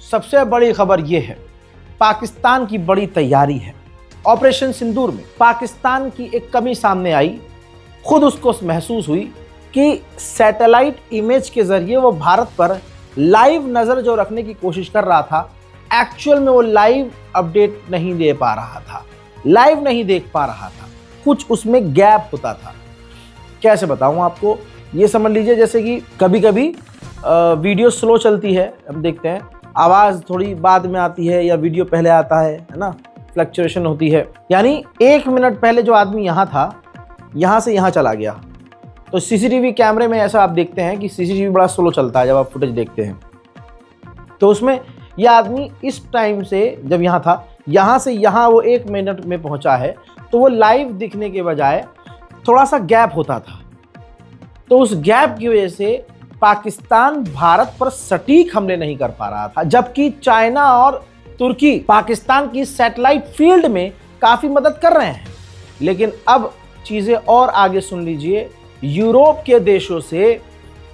सबसे बड़ी खबर यह है, पाकिस्तान की बड़ी तैयारी है। ऑपरेशन सिंदूर में पाकिस्तान की एक कमी सामने आई। खुद उसको महसूस हुई कि सैटेलाइट इमेज के जरिए वो भारत पर लाइव नज़र जो रखने की कोशिश कर रहा था, एक्चुअल में वो लाइव अपडेट नहीं दे पा रहा था, लाइव नहीं देख पा रहा था, कुछ उसमें गैप होता था। कैसे बताऊं आपको, ये समझ लीजिए जैसे कि कभी कभी वीडियो स्लो चलती है, हम देखते हैं आवाज़ थोड़ी बाद में आती है या वीडियो पहले आता है ना, फ्लक्चुएशन होती है। यानी 1 मिनट पहले जो आदमी यहाँ था, यहाँ से यहाँ चला गया। तो सीसीटीवी कैमरे में ऐसा आप देखते हैं कि सीसीटीवी बड़ा स्लो चलता है जब आप फुटेज देखते हैं। तो उसमें यह आदमी इस टाइम से जब यहाँ था, यहाँ से यहाँ वो 1 मिनट में पहुँचा है, तो वो लाइव दिखने के बजाय थोड़ा सा गैप होता था। तो उस गैप की वजह से पाकिस्तान भारत पर सटीक हमले नहीं कर पा रहा था, जबकि चाइना और तुर्की पाकिस्तान की सैटेलाइट फील्ड में काफ़ी मदद कर रहे हैं। लेकिन अब चीज़ें और आगे सुन लीजिए, यूरोप के देशों से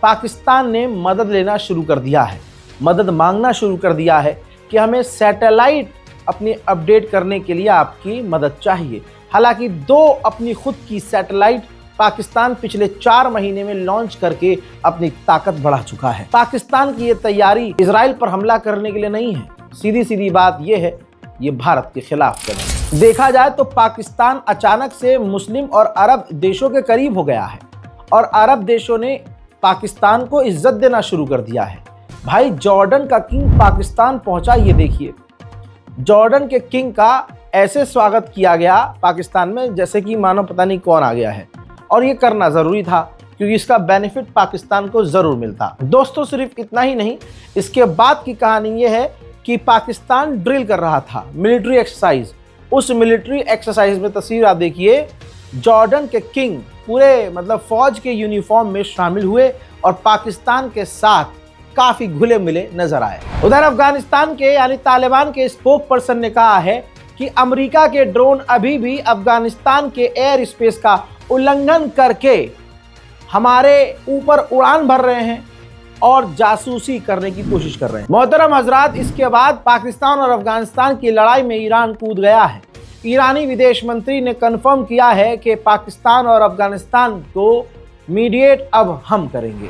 पाकिस्तान ने मदद लेना शुरू कर दिया है, मदद मांगना शुरू कर दिया है कि हमें सैटेलाइट अपनी अपडेट करने के लिए आपकी मदद चाहिए। हालांकि 2 अपनी खुद की सैटेलाइट पाकिस्तान पिछले 4 महीने में लॉन्च करके अपनी ताकत बढ़ा चुका है। पाकिस्तान की ये तैयारी इजराइल पर हमला करने के लिए नहीं है, सीधी सीधी बात ये है, ये भारत के खिलाफ कदम है। देखा जाए तो पाकिस्तान अचानक से मुस्लिम और अरब देशों के करीब हो गया है और अरब देशों ने पाकिस्तान को इज्जत देना शुरू कर दिया है। भाई, जॉर्डन का किंग पाकिस्तान पहुंचा, ये देखिए, जॉर्डन के किंग का ऐसे स्वागत किया गया पाकिस्तान में जैसे कि मानो पता नहीं कौन आ गया है। और ये करना ज़रूरी था क्योंकि इसका बेनिफिट पाकिस्तान को ज़रूर मिलता। दोस्तों, सिर्फ इतना ही नहीं, इसके बाद की कहानी ये है कि पाकिस्तान ड्रिल कर रहा था, मिलिट्री एक्सरसाइज। उस मिलिट्री एक्सरसाइज में तस्वीर आप देखिए, जॉर्डन के किंग पूरे मतलब फौज के यूनिफॉर्म में शामिल हुए और पाकिस्तान के साथ काफ़ी घुले मिले नजर आए। उधर अफगानिस्तान के यानी तालिबान के स्पोक पर्सन ने कहा है कि अमेरिका के ड्रोन अभी भी अफगानिस्तान के एयर स्पेस का उल्लंघन करके हमारे ऊपर उड़ान भर रहे हैं और जासूसी करने की कोशिश कर रहे हैं। मोहतरम हजरात, इसके बाद पाकिस्तान और अफगानिस्तान की लड़ाई में ईरान कूद गया है। ईरानी विदेश मंत्री ने कन्फर्म किया है कि पाकिस्तान और अफगानिस्तान को मीडिएट अब हम करेंगे।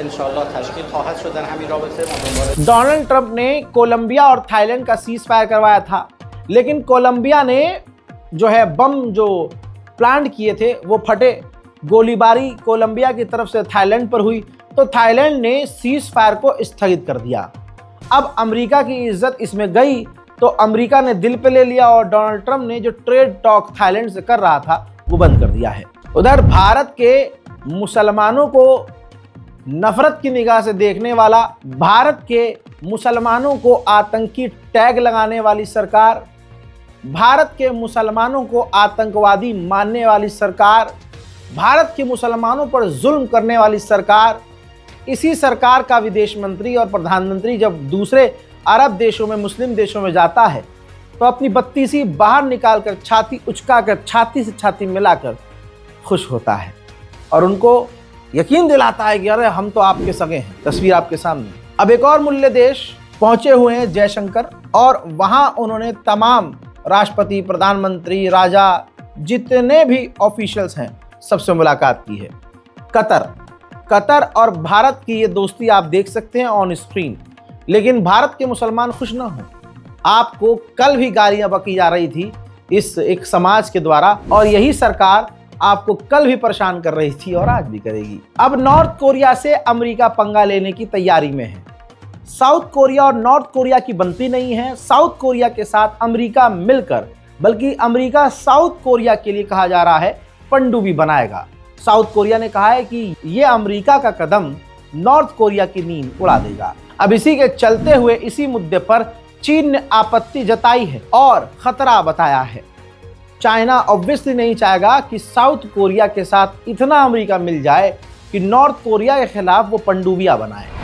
इंशाअल्लाह तशकील ख्वाहिश शुदा हमी रबत। डोनाल्ड ट्रंप ने कोलंबिया और थाईलैंड का सीज फायर करवाया था, लेकिन कोलंबिया ने जो है बम जो प्लांट किए थे वो फटे। गोलीबारी कोलंबिया की तरफ से थाईलैंड पर हुई तो थाईलैंड ने सीज फायर को स्थगित कर दिया। अब अमेरिका की इज्जत इसमें गई तो अमेरिका ने दिल पे ले लिया और डोनाल्ड ट्रंप ने जो ट्रेड टॉक थाईलैंड से कर रहा था वो बंद कर दिया है। उधर भारत के मुसलमानों को नफरत की निगाह से देखने वाला, भारत के मुसलमानों को आतंकी टैग लगाने वाली सरकार, भारत के मुसलमानों को आतंकवादी मानने वाली सरकार, भारत के मुसलमानों पर जुल्म करने वाली सरकार, इसी सरकार का विदेश मंत्री और प्रधानमंत्री जब दूसरे अरब देशों में, मुस्लिम देशों में जाता है तो अपनी बत्तीसी बाहर निकालकर छाती उचकाकर छाती से छाती मिलाकर खुश होता है और उनको यकीन दिलाता है कि अरे हम तो आपके सगे हैं। तस्वीर आपके सामने। अब एक और मुल्ले देश पहुंचे हुए हैं जयशंकर और वहां उन्होंने तमाम राष्ट्रपति, प्रधानमंत्री, राजा, जितने भी ऑफिशियल्स हैं सबसे मुलाकात की है। कतर और भारत की ये दोस्ती आप देख सकते हैं ऑन स्क्रीन। लेकिन भारत के मुसलमान खुश ना हो। आपको कल भी गालियां बकी जा रही थी इस एक समाज के द्वारा और यही सरकार आपको कल भी परेशान कर रही थी और आज भी करेगी। अब नॉर्थ कोरिया से अमेरिका पंगा लेने की तैयारी में है। साउथ कोरिया और नॉर्थ कोरिया की बनती नहीं है। साउथ कोरिया के साथ अमेरिका मिलकर, बल्कि अमेरिका साउथ कोरिया के लिए कहा जा रहा है पनडुब्बी बनाएगा। साउथ कोरिया ने कहा है कि ये अमेरिका का कदम नॉर्थ कोरिया की नींद उड़ा देगा। अब इसी के चलते हुए इसी मुद्दे पर चीन ने आपत्ति जताई है और खतरा बताया है। चाइना ऑब्वियसली नहीं चाहेगा कि साउथ कोरिया के साथ इतना अमेरिका मिल जाए कि नॉर्थ कोरिया के खिलाफ वो पनडुब्बियां बनाए।